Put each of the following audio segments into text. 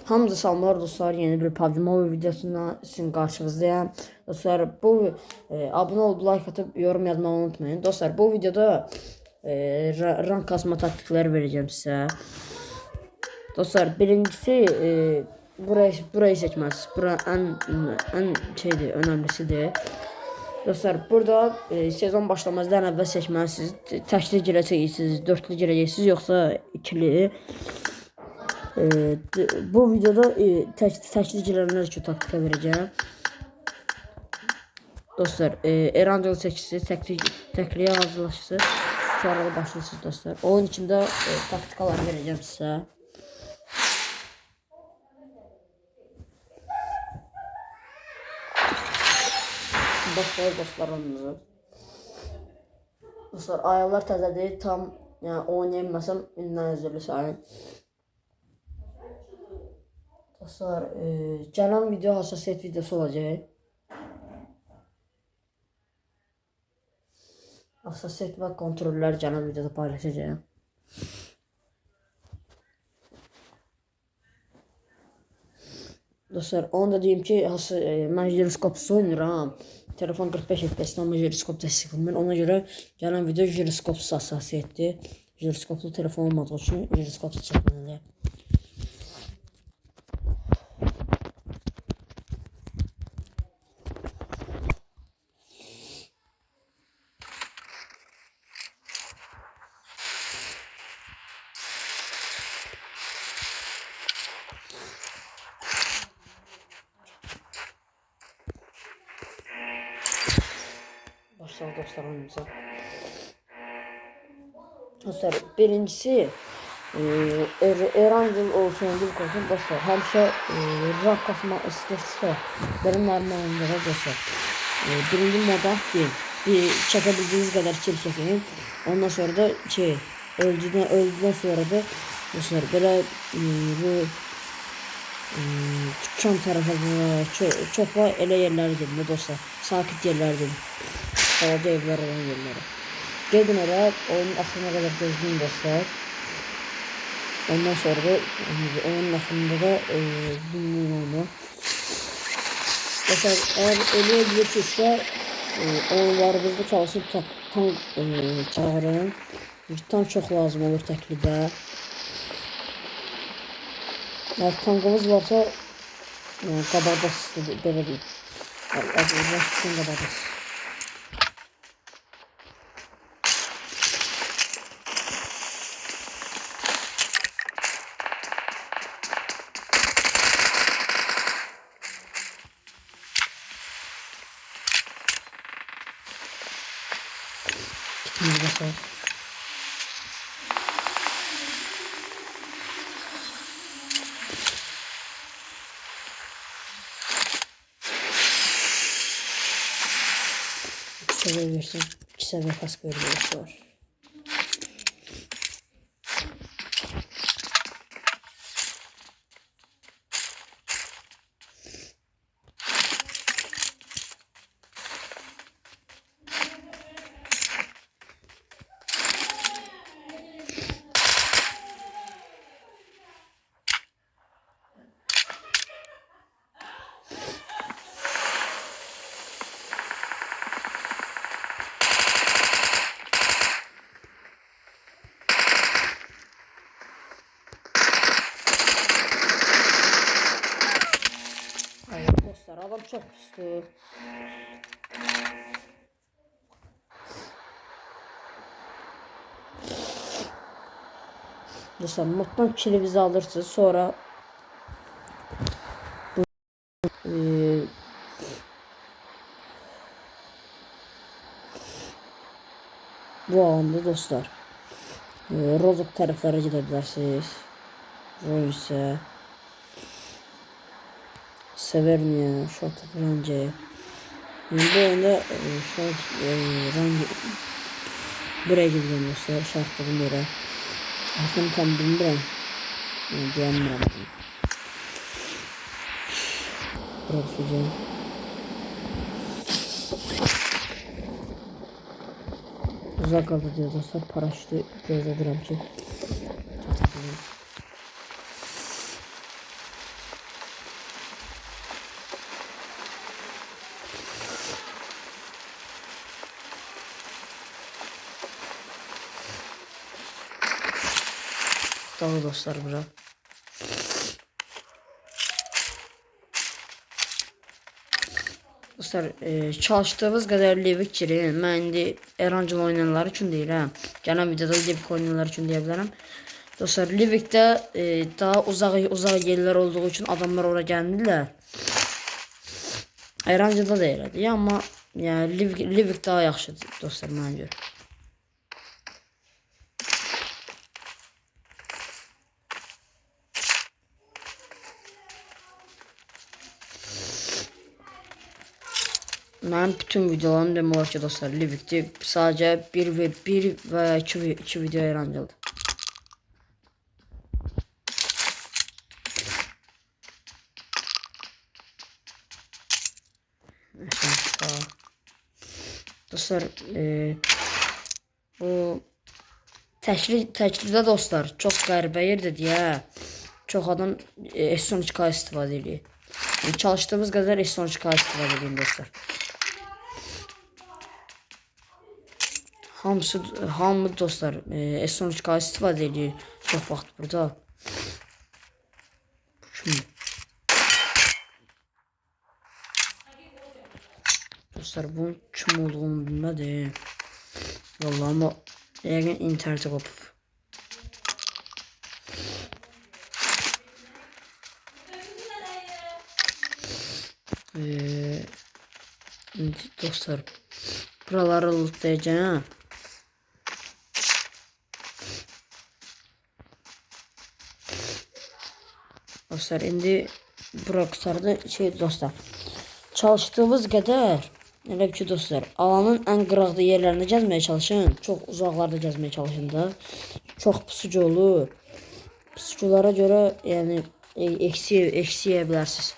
Hamınıza salamlar dostlar, yeni bir PUBG Mobile videosuna sizin karşınızdayım. Dostlar bu abone olup like atıp yorum yazmayı unutmayın. Dostlar bu videoda rank kasma taktikleri vereceğim size. Dostlar birincisi burayı seçmez. Bura en şeydir, önemlisidir. Dostlar burada sezon başlamazdan əvvəl seçməlisiniz. Təkli girəcəksiniz, dörtlü girəcəksiniz, yoxsa ikili. Bu videoda təkli girənlər üçün taktika verəcəm. Dostlar, Erangel seçirsiniz, təkliyə hazırlaşırsınız. Sonra başlayırsınız dostlar. Onun içində taktikalar verəcəm sizə. Başlayır dostlar onunla. Dostlar ayarlar təzədir, tam yəni oynayammasam ünlən özürlü sayın. Dostlar gələn video hassasiyet videosu olacaq. Hassasiyet və kontrollər gələn videoda paylaşacağım. Dostlar onu da diyeyim ki mən jiroskopsuz oynuram. Telefon 45 FPS ama jiroskop dəstəklənmir. Ona görə gələn video jiroskopsuz hassasiyetdir. Jiroskoplu telefon olmadığı üçün jiroskopsuz çəkməliyəm. Başlayalım dostlar oyunumuza. Dostlar birincisi Erangel olsun, ilk olsun dostlar. Həmişə rank kasmaq istəyirsə benim nərməyimdə də dostlar. Birinci moda bir çəkebildiğiniz kadar kill çəkin. Ondan sonra da öldükdən sonra da dostlar belə bu dükkan tərəfə çox var elə yerlərə gedin dostlar. Sakit yerlərə gedin. Havada evler olan yerlere. Gedin oraya, oyunun axırına kadar gözləyin dostlar. Ondan sonra da oyunun axırında da bilmeyin onu. Dostlar eğer eləyebilirsinizsə oyunlarınızda çalışıp tank çağırın. Tank çok lazım olur təklidə. Eğer tankımız varsa qabaqdasız belə deyim. Azərbaycan qabaqdasız. Arkadaşlar. Seviye versin. 2 seviye kask veriyoruz var. Adam çok pisti. Dostlar moddan kilimizi alırsınız sonra bu alanda dostlar Rozok tərəflərə gedə bilərsiniz. Royce Severnia, Shot Range. Bu oyunda range buraya gidiyorum dostlar, şartlarım böyle. Aslında tam bilmiyorum. Diyemiyorum. Buraya düşeceğim. Uzak kaldı diyor dostlar, paraşütü gözledirəm ki. aşağı dostlar bura. Dostlar, çalışdığımız qədər Livik girin. Mən indi Erancıl oynayanlar üçün deyirəm. Gələn videoda Livik oynayanlar üçün deyə bilərəm. Dostlar, Livikdə daha uzaq yerlər olduğu üçün adamlar ora gəlmirlər. Erancılda da elədir, amma yəni Livik daha yaxşıdır dostlar mənə görə. Mənim bütün videolarım demək olar ki dostlar Livikdir. Sadəcə 1 və 2 video Erancıldır. Dostlar, bu təklikdə dostlar çox qəribə yerdir deyə çox adam S12K istifadə edir. Yəni, çalışdığımız qədər S12K istifadə edin dostlar. Hamı dostlar S13K istifadə edir çox vaxt burada. Şimdi dostlar bunun kim olduğunu bilmədim. Vallahi ama yəqin internetə qopub. Dostlar buraları lootlayacağım. Dostlar indi bura qutardı dostlar. Çalışdığımız qədər elə ki dostlar alanın ən qıraqda yerlərində gəzməyə çalışın. Çox uzaqlarda gəzməyə çalışın da. Çox pusucu olur. Pusuculara görə yəni eksiyə bilərsiniz.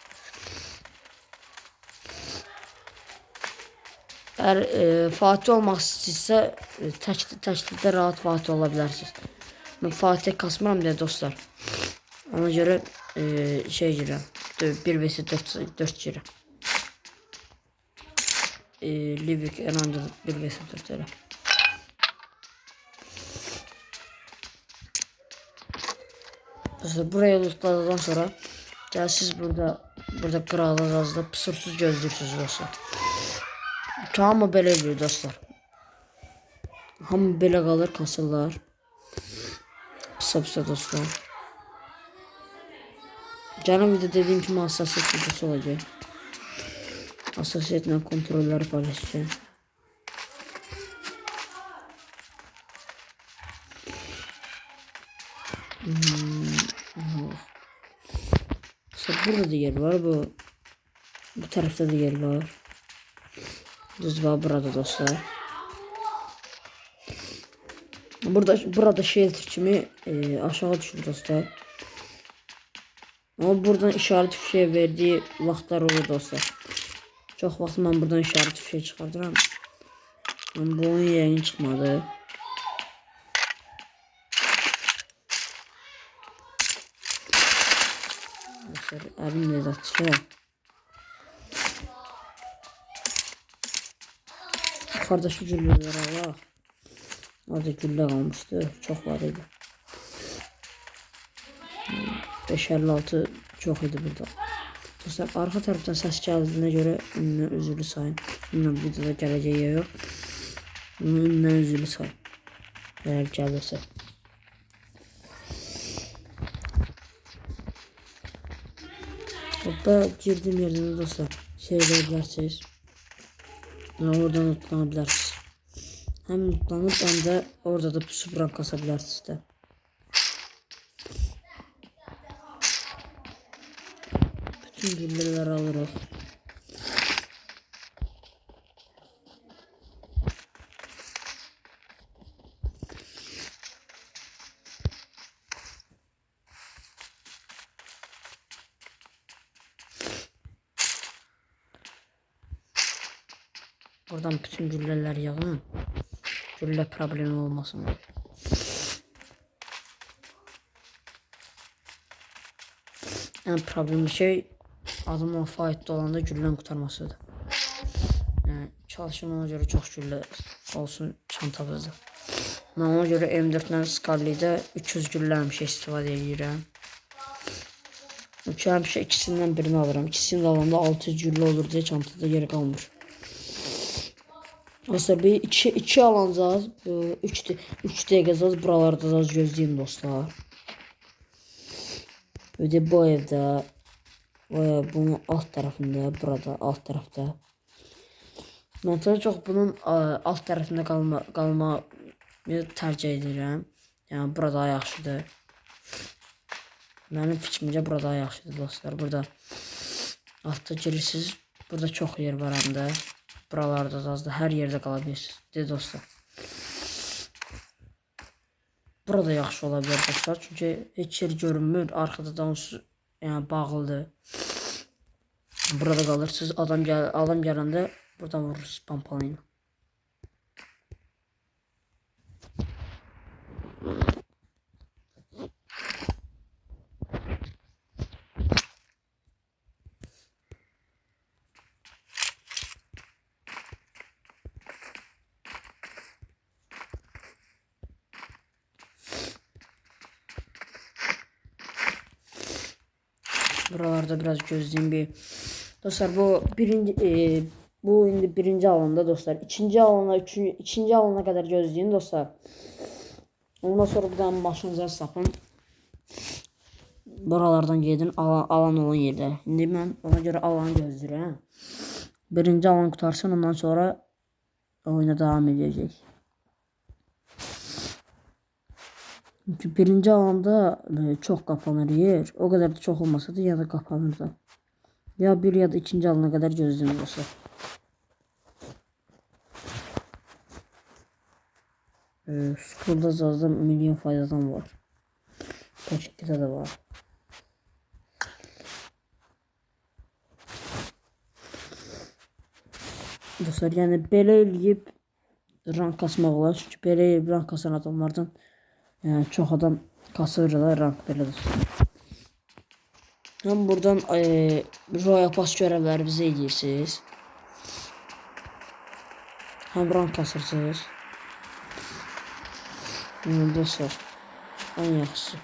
Əgər Fatih olmaq istəyirsə təklikdə rahat Fatih ola bilərsiniz. Mən Fatih kasmıram deyə dostlar. Ona görə girəm. 1 vs 4 girəm. Livik Erancıl 1 vs 4 elə. Dostlar buraya lootladıktan sonra siz burada qıraqda pısursuz gözləyirsiniz dostlar. Hamı belə edir dostlar. Hamı belə qalır, kasırlar. Pısa dostlar. Gələn video dediyim kimi hassasiyet videosu olacaq. Hassasiyetle kontrolleri paylaşacağım. Burada da yer var, bu tarafta da yer var. Düz var burada dostlar. Burada shelter kimi aşağı düşür dostlar. Ama buradan işaret fişeği verdiği vaxtlar olur dostlar. Çok vaxt mən buradan işaret fişeği çıxardıram. Ama bu oyun yayın çıxmadı. Əlimlə də atışa. Yuxarıda şu güllələr alaq. Orada güllə qalmışdı. Çox var idi. 556 çox idi burada. Dostlar arka taraftan ses geldiğine göre ünlü üzülü sayın. Bilmiyorum videoda geleceği ya yok. Ünlü üzülü sayın. Eğer gelirse. Burada girdiğim yerden dostlar verebilirsiniz. Oradan unutlanabilirsiniz. Hem unutlanıp hem de orada da pusu bırak kasabilirsiniz de. Bütün gülleleri alırız. Oradan bütün gülleler yağın. Gülle problemi olmasın. En problemli şey adamla fayda olanda güllen kurtarmasıdır. Yani çalışın ona göre çok gülle olsun çantamızda. Mən ona görə M4-lə Scully'də 300 güllə həmişə istifadə edirəm. Çünki həmişə ikisindən birini alıram. İkisini də alanda 600 güllə olur deyə çantada yer qalmır. Dostlar bir iki alacağız. 3 dəqiqə buralarda az gözləyin dostlar. Bir de bu evdə və bunun alt tərəfində, burada alt tərəfdə. Mən çox bunun alt tərəfində qalmağı tercih edirəm. Yəni burada yaxşıdır. Mənim fikrimcə burada yaxşıdır dostlar. Burada altta girirsiniz. Burada çox yer var həm də. Buralarda azdır. Hər yerdə qala bilirsiniz. De dostlar. Burada yaxşı ola bilər dostlar. Çünki heç yer görünmür. Arxada da onsuz yəni bağlıdır. Burada qalırsınız. Adam gələndə buradan vurursunuz pompalayla. Buralarda biraz gözleyeyim bir. Dostlar bu indi birinci alanda dostlar. İkinci alana kadar gözleyin dostlar. Ondan sonra bir tane maşınıza sapın. Buralardan gedin alan olan yerdə. İndi mən ona göre alanı gözləyirəm. Birinci alan qutarsın, ondan sonra oyuna devam edəcək. Çünkü birinci alanda çok kapanır yer. O kadar da çok olmasa da ya da kapanır da. Ya bir ya da ikinci alana kadar gözleyin dostlar. School'da zaten milyon faydadan var. Teşekkürde de var. Dostlar yani belə eləyib rank kasmaq olar. Çünki belə eləyib rank kasan adamlardan yani çok adam kasırlar rank belədir. Hem buradan Royal Pass görevləri bizə edirsiniz. Hem rank kasırsınız. Dostlar en yaxşısı.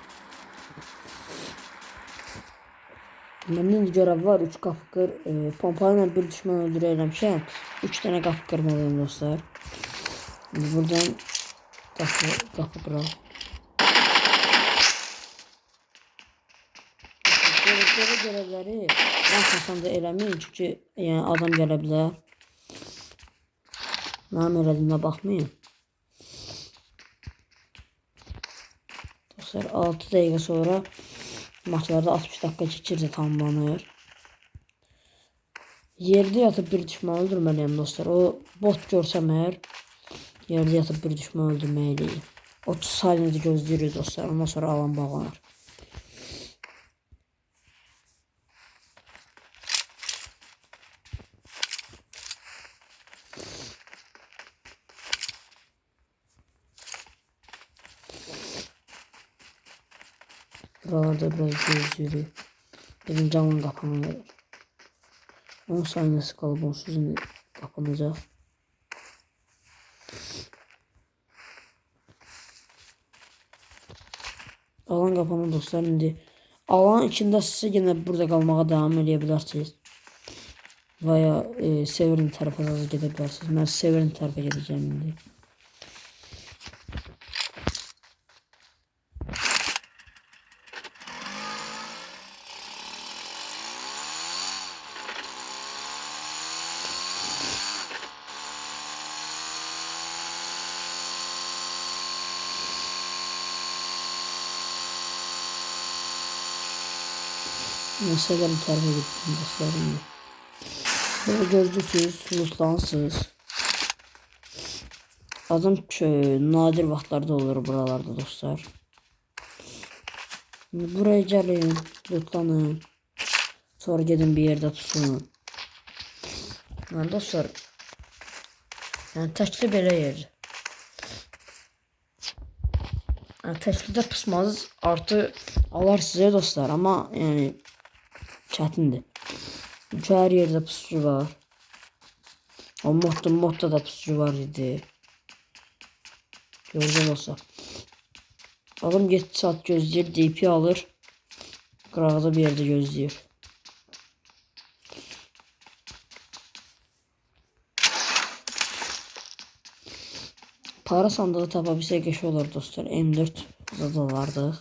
Məndən görev var 3 qapı qır. Pompayla bir düşman öldürəyəmişəm. 3 tane qapı qırmalıyım dostlar. Buradan qapı qıram. Böyle görevləri rank kasanda eləməyin. Çünki yəni adam gələ bilər. Mənim elədiyimə baxmayın. Dostlar 6 dəqiqə sonra maçlarda 60 dakika keçir də tamamlanır. Yerde yatıp bir düşman öldürmeliyim dostlar. O bot görsəm eğer yerde yatıp bir düşman öldürmeliyim. 30 saniyede gözlüyoruz dostlar. Ondan sonra alan bağlanır. Buralarda biraz gözlüyoruz. Birinci alan kapanıyor. 10 saniyesi kalıp onsuz kapanacak. Alan kapanır dostlar. Şimdi alan içinde size yine burada kalmaya devam edebilirsiniz. Veya Severin tarafa da gidebilirsiniz. Ben Severin tarafa gideceğim şimdi. Mesela bir tarafa gittim dostlarım. Böyle gözlüksüz, lootlansız. Adam nadir vaxtlarda olur buralarda dostlar. Buraya gelin, lootlanın. Sonra gidin bir yerde tutun. Yani dostlar, yani təkli belə yer. Yani təklidə pusmanız artı alar size dostlar ama yani çətindir. Çünki hər yerdə pusucu var. O modda da pusucu var idi. Göreceğiz olsa. Adam 7 saat gözləyir, DP alır. Qırağda bir yerde gözləyir. Para sandığı tapa bilsək qəşəng olur dostlar. M4 zadalardıq.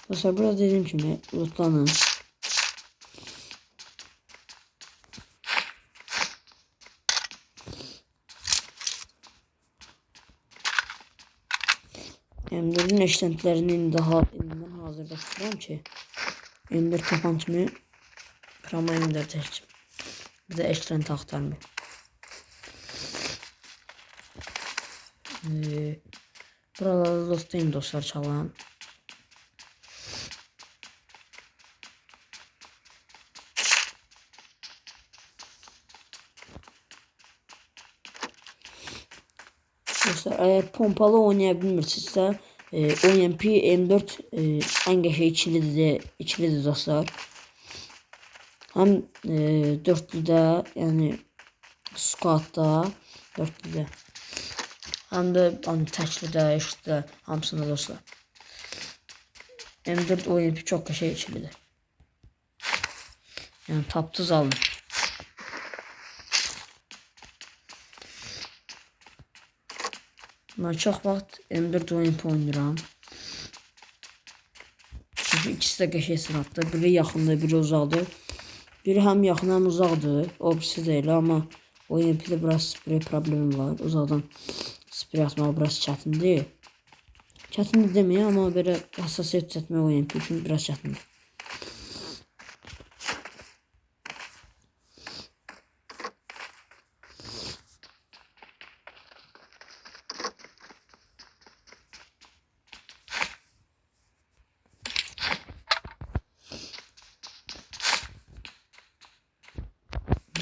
Dostlar burada dediğim kimi lootlanın. M4'ün eşlentilərini daha indidən hazırda tuturam ki M4 tapan kimi Prama M4 çəkəcəm. Bir də eşlenti axtarmıyor. Buraları lootlayın dostlar çalan. Dostlar eğer pompalı oynayabilmirsinizsə OMP M4 en qəşəng ikilidir dostlar. Hem dörtlüdə, yəni squadda dörtlüdə. Hem de təklidə, eşitdə, hamısında dostlar. M4 OMP çok qəşəng ikilidir. Yəni tapdız alın. Ben çok vaxt M4 OMP oynayıram. Çünkü ikisi de qəşəng sınaqdır. Biri yaxındır, biri uzaqdır. Biri hem yaxın hem uzaqdır. O birisi deyil ama OMP'de biraz sprey problemi var. Uzaqdan sprey atmaq biraz çətindir. Çətindir deməyə ama belə hassasiyyət çəkmək OMP üçün biraz çətindir.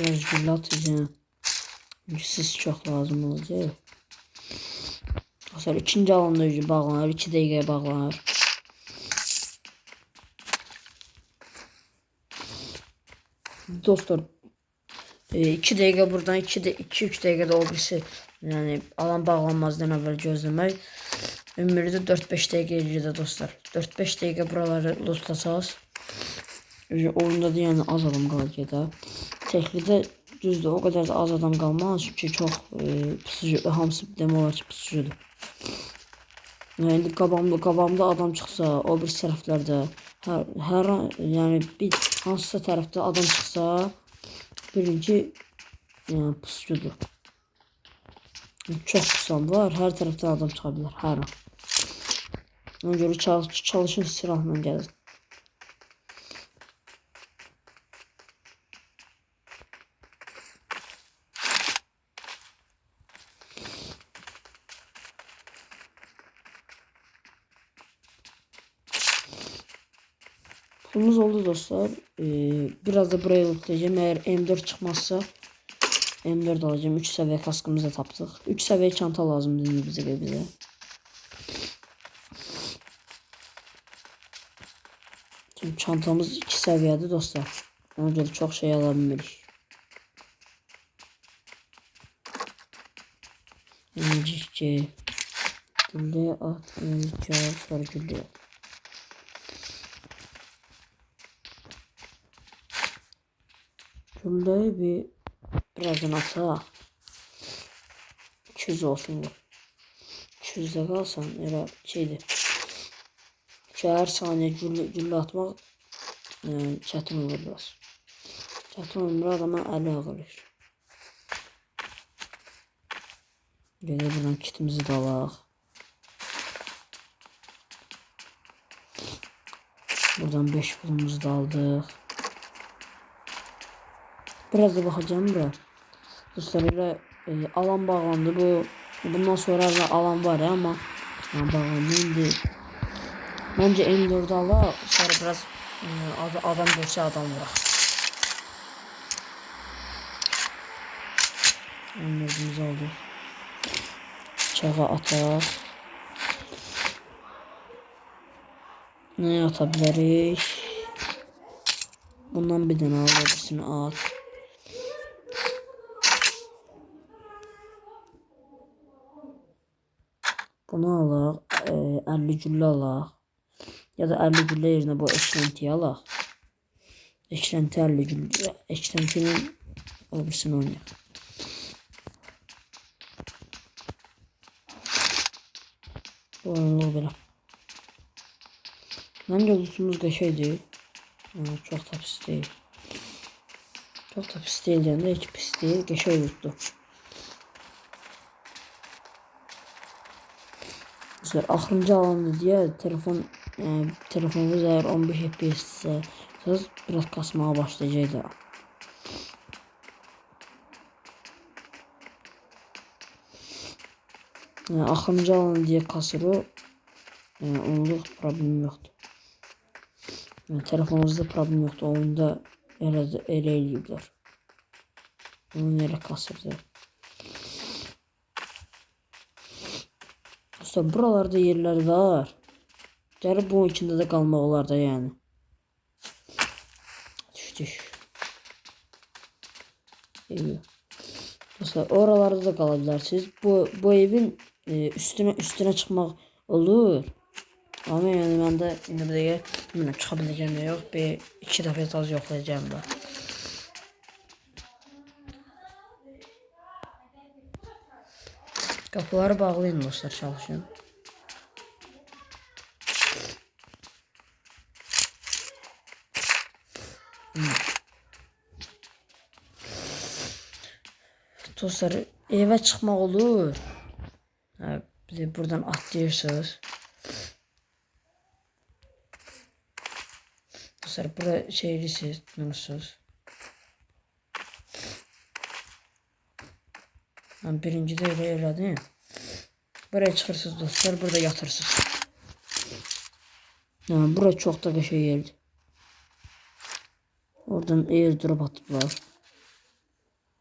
Biraz güllə atacağım. Çünkü sis çok lazım olacak. Sonra ikinci alanda bağlanır. 2 dəqiqəyə bağlanır. Dostlar 2 dəqiqə buradan 2-3 dəqiqədə o birisi yani alan bağlanmazdan əvvəl gözləmək. Ümrüdə 4-5 dəqiqə eləyir dostlar. 4-5 dəqiqə buraları lootlasaq. Oyunda da yəni az adam qalacaq da. Teklidə düzdür, o kadar da az adam qalmaz çünki çox pusucu, hamısı demək olar ki pusucudur. Yəni qabamda adam çıxsa, o bir tərəflərdə hər yəni bir hansısa tərəfdə adam çıxsa, birinci yəni pusucudur. Çox pusan var, hər tərəfdən adam çıxa bilər, hər an. Ona görə çalışın silahla gəlin. Pulumuz oldu dostlar. Biraz da buraya lootlayacağım. Eğer M4 çıkmazsa M4 alacağım. 3 seviye kaskımızı da tapdık. 3 seviye çanta lazım dedi bize. Şimdi çantamız 2 seviyede dostlar. Ona göre çok şey alabiliriz. Önceki gülle at, sonra gülle at. Gülleyi birazdan atalım. 200 olsun bu. 200'de kalsan elə şeydir. Her saniye gülle atmak çətin olur biraz. Çətin olmur adama əli ağırır. Gələk buradan kitimizi de alaq. Buradan 5 pulumuzu da aldıq. Biraz da bakacağım bura. Dostlar elə alan bağlandı. Bundan sonra da alan var ya ama bağlandı indi. Bence M4'ü ala sonra biraz adam görsə adam vuraq. M4'ümüzü aldık. Bıçağı ataq. Ne atabiliriz? Bundan bir dənə al, birisini at. Onu alaq. 50 güllə alaq. Ya da 50 güllə yerinə bu eklentiyi alaq. Eklenti 50 güllə. Eklentinin öbürsünü oynayaq. Bu oyunluq belə. Məncə lootumuz qəşəkdir. Çox da pis deyil. Çok da pis değil deyəndə heç pis deyil. Qəşəng lootdur. Axırıncı alanı deyə telefonunuz eğer 15 FPS ise siz biraz kasmaya başlayacaq. Axırıncı alanı deyə kasır o. Onluq problem yoxdur. Telefonunuzda problem yoxdur. Oyunda elə eləyiblər. Onun elə kasırdı. Dostlar, buralarda yerler var. Gəlib bunun içində də qalmaq olar da yəni. Düşdük. Dostlar, oralarda da qala bilərsiniz. Bu evin üstünə çıxmaq olur. Ama yani ben de indi bir dəqiqə bilmirəm çıxa biləcəm ya yox. Bir 2 dəfə az yoxlayacağım da. Kapıları bağlayın dostlar, çalışın. Dostlar, eve çıxmaq olur. Buradan atlayırsınız. Dostlar, bura şeylisiz, tutunursunuz. Birinci de öyle elədim. Buraya çıxırsınız dostlar, burada yatırsınız. Bura çox da qəşəng yerdir. Oradan airdrop atıblar.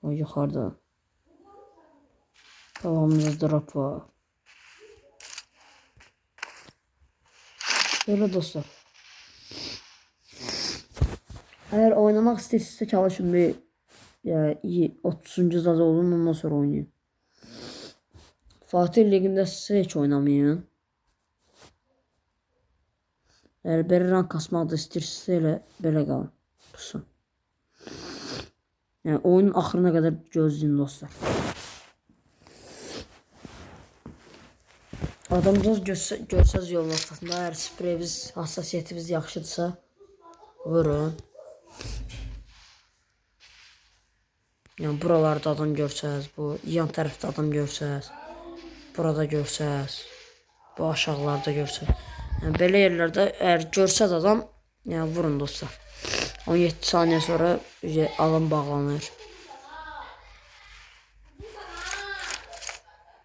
O yuxarıda. Davamında drop var. Böyle dostlar. Eğer oynamak isterseniz çalışın bir iyi 30. zaza olun, ondan sonra oynayın. Fatih Ligi'nde size hiç oynamayın. Eğer bir rank kasmak da isterseniz elə belə qalın. Pusun. Yani oyunun axırına kadar gözləyin dostlar. Adamcağız görsəz yolun ortasında, eğer spreyimiz, hassasiyetimiz yaxşıdırsa vurun. Yani buralarda adam görsəz, bu yan tərəfdə adam görsəz, burada görsəz, bu aşağılarda görsəz. Yani belə yerlərdə eğer görsəz adam, yani vurun dostlar. 17 saniye sonra alan bağlanır.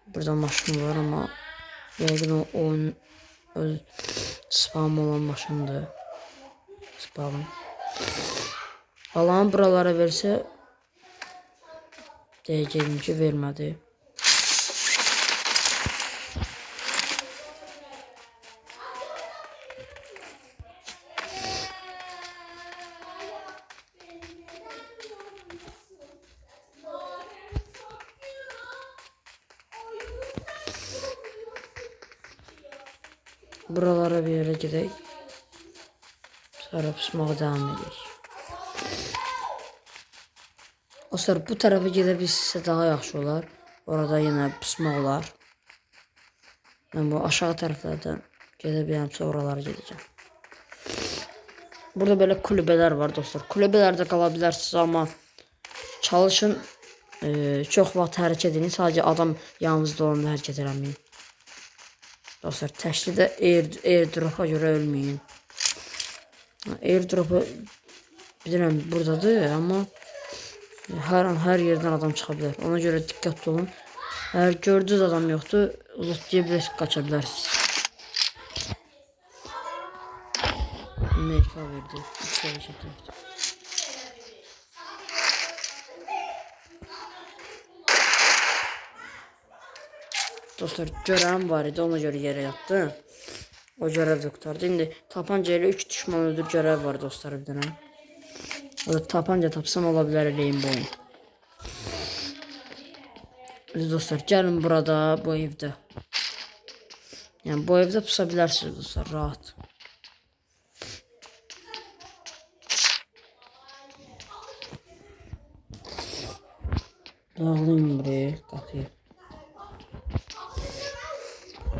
Burada maşın var ama yəqin o oyun öz spam olan maşındır. Spam. Alan buralara verse deyəcəyim ki vermədi. Buralara bir yere gidelim. Sonra pusmağa devam edelim. Dostlar, bu tarafa gidebilirsə daha yaxşı olar. Orada yine pusmaq olar. Ben bu aşağı tərəflərdən gedə bilirəmsə oralara gedəcəm. Burada böyle kulübeler var dostlar. Kulübelerde kalabilirsiniz ama çalışın. Çox vaxt hərəkət edin. Sadece adam yanınızda olanda hərəkət eləməyin. Dostlar, təşkidə airdrop'a görə ölməyin. Airdrop'u bilirəm buradadır ama her an her yerden adam çıkabilir. Ona göre dikkatli olun. Eğer gördüğünüz adam yoktu, lootlayabilirsiniz, kaçabilirsiniz. MK verdi. Dostlar, görevim var idi, ona göre yere yattım. O görev doktordu. Şimdi tapanca ile 3 düşman öldür görev var dostlar bir tane. O da tapanca tapsam olabilir eləyim bu oyun. Dostlar, gəlin burada bu evdə. Yəni bu evdə pusa bilərsiniz dostlar, rahat. Dağılayım buraya qapıyı.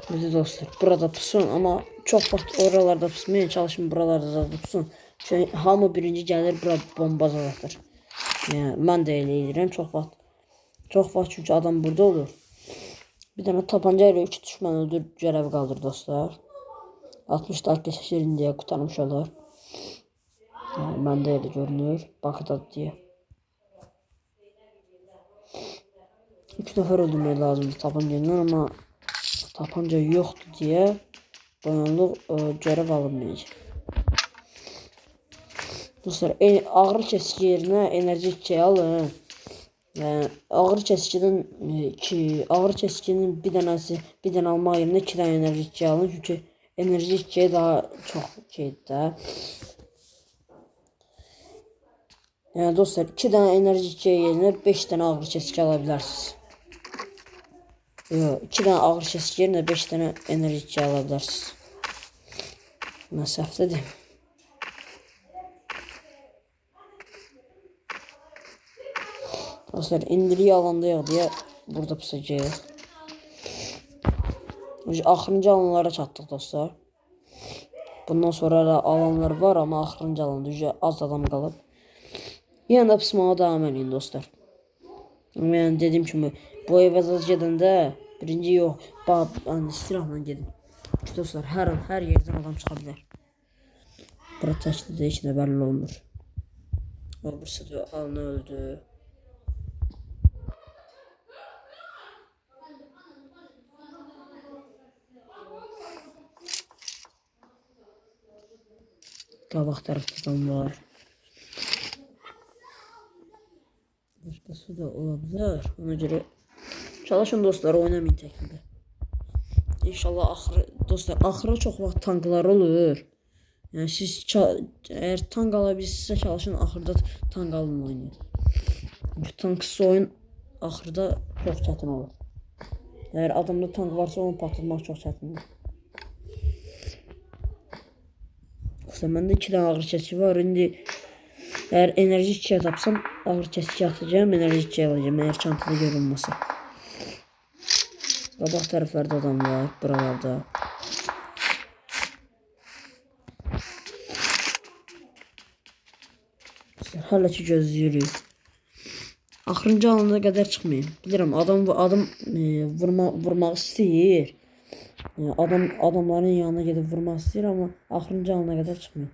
Bizi dostlar burada pusun, amma çox vaxt oralarda pusmayın, çalışın buralarda da pusun. Çünki hamı birinci gəlir bura bomba atır. Yəni mən də elə edirəm çox vaxt çünki adam burada olur. Bir dənə tapanca ilə 3 düşmən öldür görəvi qaldır dostlar. 60 dakika keçirin deyə qurtarmış olur. Yəni məndə elə görünür. Bakıda deyə. 3 nəfər öldürmək lazımdır tapanca ilə, amma tapanca yoxdur deyə dayanlıq görev alınmayacaq. Dostlar ağrı kesici yerinə enerji çiçeği alın. Ağrı kesicinin bir dənə almaq yerinə 2 dənə enerji çiçeği alın. Çünki enerji çiçeği daha çox şeydir də. Yəni dostlar 2 dənə enerji çiçeği yerinə 5 dənə ağrı kesici ala bilərsiniz. Yox, 2 dənə ağrı kesici yerinə 5 dənə enerji çiçeği ala bilərsiniz. Mən səhv dedim. Dostlar indiriyi alandayıq deyə burada pusacağıq. Axırıncı alanlara çatdıq dostlar. Bundan sonra da alanlar var, amma axırıncı alanda az adam qalıb. Yenə də pusmağa davam edin dostlar. Yəni dediyim kimi bu evə gedəndə birinci yox, silahla gedin. Çünki dostlar hər yerdən adam çıxa bilər. Bura təkdir də heç nə bəlli olmur. O birisi də alını öldü. Qabaq tərəfdə adam var. Başqası da ola bilər. Ona görə çalışın dostlar, oynamayın təkində. İnşallah dostlar axırı çox vaxt tanklar olur. Yəni siz əgər tank ala bilirsinizsə çalışın axırda tank alın oynayın. Çünki tanksız oyun axırda çox çətin olur. Əgər adamda tank varsa onu patlatmaq çox çətindir. Dostlar məndə 2 dənə ağrı kesici var. İndi əgər enerji çiçeği tapsam ağrı kesici atacağım, enerji çiçeği alacağım əgər çantada görünməsə. Qabaq tərəflərdə adam var, buralarda. Hələ ki gözləyirik. Axırıncı alana qədər çıxmayın. Bilirəm adam vurmaq istəyir. Adamların yanına gedib vurmaq istəyir, amma axırıncı alana qədər çıxmayın.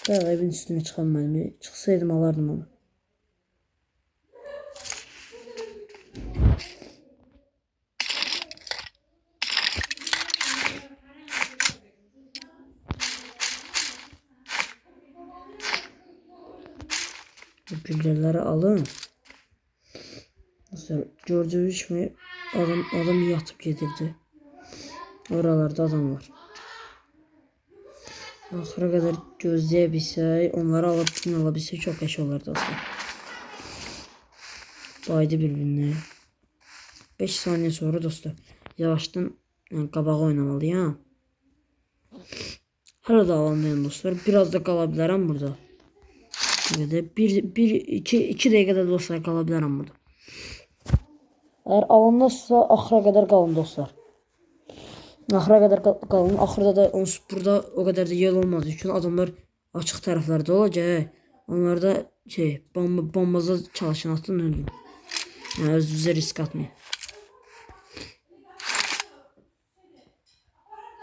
Bayağı evin üstüne çıxan mənim. Çıxsaydım alardım onu. Bu güllələri alın. Mesela gördüğünüz kimi adam yatıp gedirdi. Oralarda adam var. Axıra qədər gözləyə bilsək, onları ala bilsək çox qəşəng olar dostlar. Baydı bir-birinə. 5 saniyə sonra dostlar yavaşdan qabağa oynamalıyam. Hələ də alandayım dostlar. Biraz da qala bilərəm burada. 2 dəqiqədə dostlar qala bilərəm burada. Əgər alınmazsa axıra qədər qalın dostlar. Axıra qədər qalın. Axırda da burada o qədər də yer olmaz. Çünki adamlar açıq tərəflərdə olacaq. Onlarda bombaza çalışın, atın öldürün. Yəni özünüzə risk atmayın.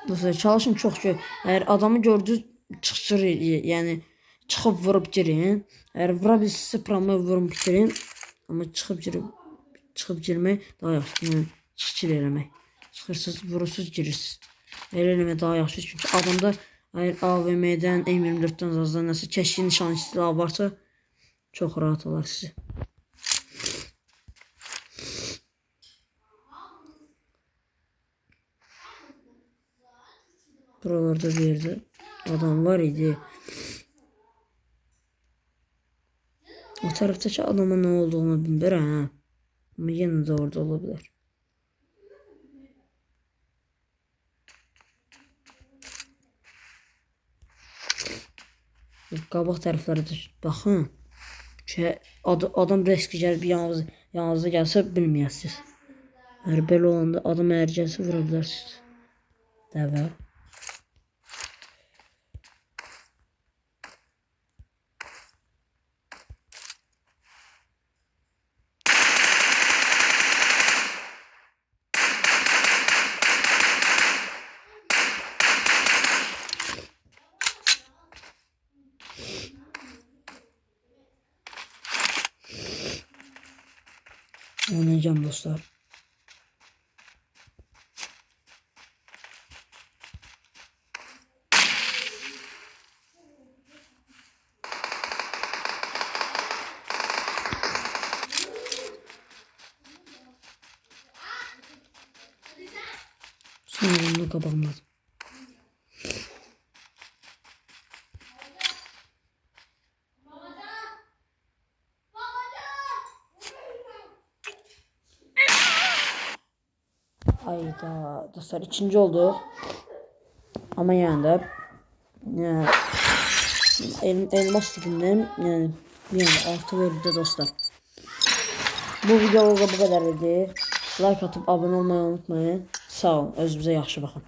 Dostlar çalışın çox ki, əgər adamı gördünüz çıxır, yəni çıxıb vurub girin. Əgər vura bilsinizsə pramı vurub bitirin. Amma çıxıb girmək daha yaxşı. Yəni çıxır eləmək. Çıxırsınız, vurursunuz, girirsiniz. Elə eləmək daha yaxşı. Çünki adamda əgər AVM-dən, M24-dən azdan nəsə kəşkin nişan istilah varsa çox rahat olar sizi. Buralarda bir yerde adam var idi. O taraftaki adama ne olduğunu bilmirəm ha. Ama yine de orada olabilir. Qabaq tərəflərə də baxın. Ki adam risk gəlib yanınıza gəlsə bilməyəsiniz. Eğer belə olanda adam eğer gəlsə vura bilərsiniz. Dəvə. Oynayacağım dostlar. Sonra bunu kapatmaz. Hayda dostlar ikinci oldu. Ama yani de elmas tipinden yani 6 verdi dostlar. Bu videoda bu kadar idi. Like atıp abone olmayı unutmayın. Sağ olun. Özünüze yaxşı bakın.